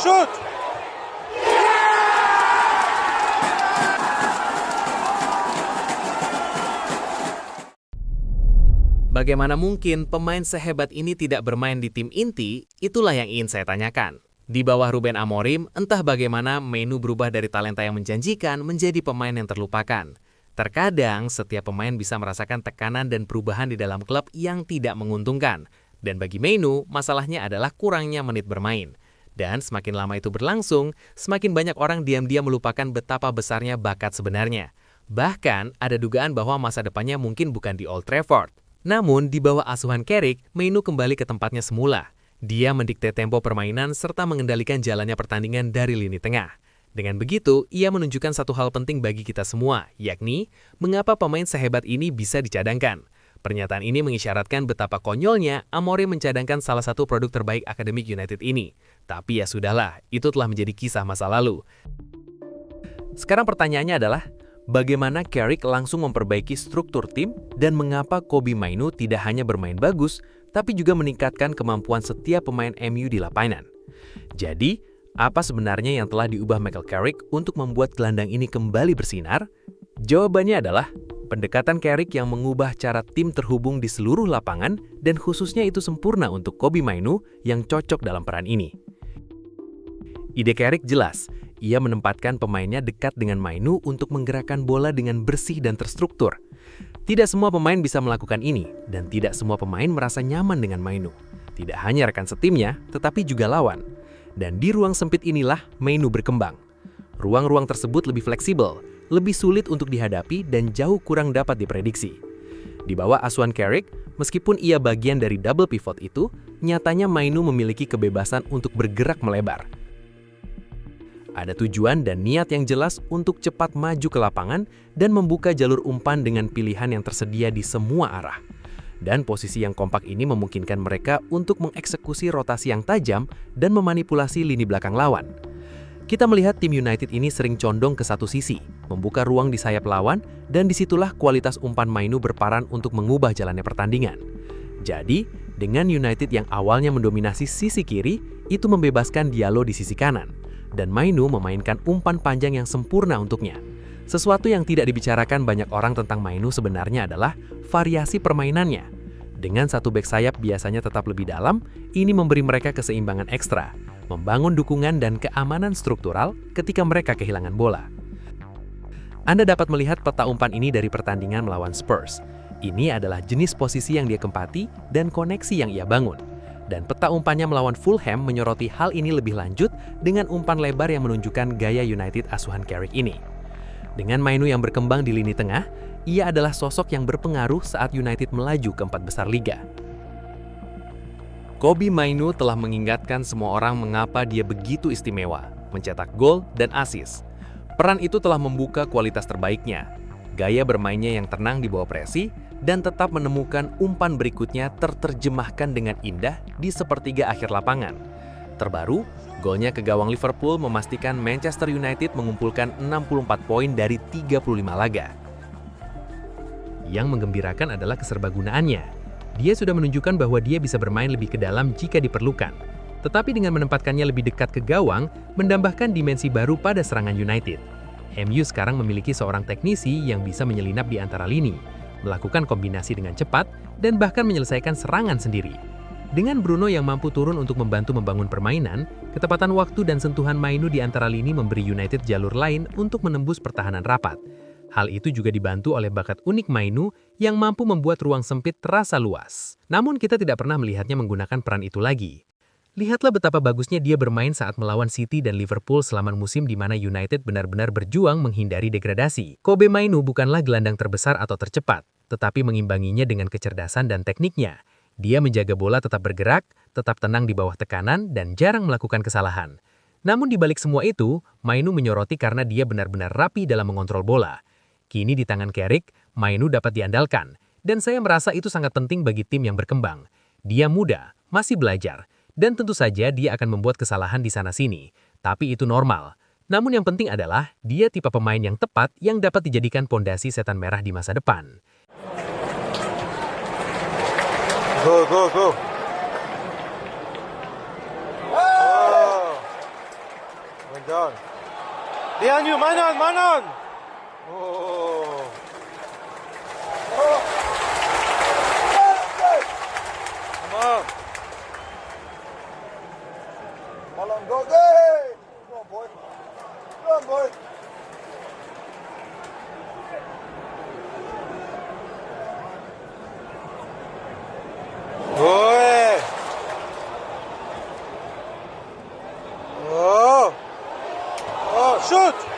Shoot! Bagaimana mungkin pemain sehebat ini tidak bermain di tim inti? Itulah yang ingin saya tanyakan. Di bawah Ruben Amorim, entah bagaimana Mainu berubah dari talenta yang menjanjikan menjadi pemain yang terlupakan. Terkadang, setiap pemain bisa merasakan tekanan dan perubahan di dalam klub yang tidak menguntungkan. Dan bagi Mainu, masalahnya adalah kurangnya menit bermain. Dan semakin lama itu berlangsung, semakin banyak orang diam-diam melupakan betapa besarnya bakat sebenarnya. Bahkan, ada dugaan bahwa masa depannya mungkin bukan di Old Trafford. Namun, di bawah asuhan Carrick, Mainu kembali ke tempatnya semula. Dia mendikte tempo permainan serta mengendalikan jalannya pertandingan dari lini tengah. Dengan begitu, ia menunjukkan satu hal penting bagi kita semua, yakni mengapa pemain sehebat ini bisa dicadangkan. Pernyataan ini mengisyaratkan betapa konyolnya Amorim mencadangkan salah satu produk terbaik Academic United ini. Tapi ya sudahlah, itu telah menjadi kisah masa lalu. Sekarang pertanyaannya adalah, bagaimana Carrick langsung memperbaiki struktur tim dan mengapa Kobbie Mainoo tidak hanya bermain bagus, tapi juga meningkatkan kemampuan setiap pemain MU di lapangan. Jadi, apa sebenarnya yang telah diubah Michael Carrick untuk membuat gelandang ini kembali bersinar? Jawabannya adalah pendekatan Carrick yang mengubah cara tim terhubung di seluruh lapangan dan khususnya itu sempurna untuk Kobbie Mainoo yang cocok dalam peran ini. Ide Carrick jelas. Ia menempatkan pemainnya dekat dengan Mainoo untuk menggerakkan bola dengan bersih dan terstruktur. Tidak semua pemain bisa melakukan ini, dan tidak semua pemain merasa nyaman dengan Mainoo. Tidak hanya rekan setimnya, tetapi juga lawan. Dan di ruang sempit inilah Mainoo berkembang. Ruang-ruang tersebut lebih fleksibel, lebih sulit untuk dihadapi, dan jauh kurang dapat diprediksi. Di bawah asuhan Carrick, meskipun ia bagian dari double pivot itu, nyatanya Mainoo memiliki kebebasan untuk bergerak melebar. Ada tujuan dan niat yang jelas untuk cepat maju ke lapangan dan membuka jalur umpan dengan pilihan yang tersedia di semua arah. Dan posisi yang kompak ini memungkinkan mereka untuk mengeksekusi rotasi yang tajam dan memanipulasi lini belakang lawan. Kita melihat tim United ini sering condong ke satu sisi, membuka ruang di sayap lawan, dan disitulah kualitas umpan Mainoo berperan untuk mengubah jalannya pertandingan. Jadi, dengan United yang awalnya mendominasi sisi kiri, itu membebaskan Diallo di sisi kanan. Dan Mainoo memainkan umpan panjang yang sempurna untuknya. Sesuatu yang tidak dibicarakan banyak orang tentang Mainoo sebenarnya adalah variasi permainannya. Dengan satu bek sayap biasanya tetap lebih dalam, ini memberi mereka keseimbangan ekstra, membangun dukungan dan keamanan struktural ketika mereka kehilangan bola. Anda dapat melihat peta umpan ini dari pertandingan melawan Spurs. Ini adalah jenis posisi yang dia kempati dan koneksi yang ia bangun. Dan peta umpannya melawan Fulham menyoroti hal ini lebih lanjut dengan umpan lebar yang menunjukkan gaya United asuhan Carrick ini. Dengan Mainoo yang berkembang di lini tengah, ia adalah sosok yang berpengaruh saat United melaju ke 4 besar liga. Kobbie Mainoo telah mengingatkan semua orang mengapa dia begitu istimewa, mencetak gol dan assist. Peran itu telah membuka kualitas terbaiknya, gaya bermainnya yang tenang di bawah presi, dan tetap menemukan umpan berikutnya terjemahkan dengan indah di sepertiga akhir lapangan. Terbaru, golnya ke gawang Liverpool memastikan Manchester United mengumpulkan 64 poin dari 35 laga. Yang menggembirakan adalah keserbagunaannya. Dia sudah menunjukkan bahwa dia bisa bermain lebih ke dalam jika diperlukan. Tetapi dengan menempatkannya lebih dekat ke gawang, menambahkan dimensi baru pada serangan United. MU sekarang memiliki seorang teknisi yang bisa menyelinap di antara lini, melakukan kombinasi dengan cepat, dan bahkan menyelesaikan serangan sendiri. Dengan Bruno yang mampu turun untuk membantu membangun permainan, ketepatan waktu dan sentuhan Mainoo di antara lini memberi United jalur lain untuk menembus pertahanan rapat. Hal itu juga dibantu oleh bakat unik Mainoo yang mampu membuat ruang sempit terasa luas. Namun kita tidak pernah melihatnya menggunakan peran itu lagi. Lihatlah betapa bagusnya dia bermain saat melawan City dan Liverpool selama musim di mana United benar-benar berjuang menghindari degradasi. Kobbie Mainoo bukanlah gelandang terbesar atau tercepat, tetapi mengimbanginya dengan kecerdasan dan tekniknya. Dia menjaga bola tetap bergerak, tetap tenang di bawah tekanan, dan jarang melakukan kesalahan. Namun di balik semua itu, Mainoo menyoroti karena dia benar-benar rapi dalam mengontrol bola. Kini di tangan Carrick, Mainoo dapat diandalkan, dan saya merasa itu sangat penting bagi tim yang berkembang. Dia muda, masih belajar, dan tentu saja dia akan membuat kesalahan di sana-sini, tapi itu normal. Namun yang penting adalah dia tipe pemain yang tepat yang dapat dijadikan pondasi setan merah di masa depan. Go, go, go. Oh. Lianyu, Manon, Manon. Oh. Come on. Manon, go, hey! Come on, boy. Come on, boy. Boy. Oh. Oh, shoot.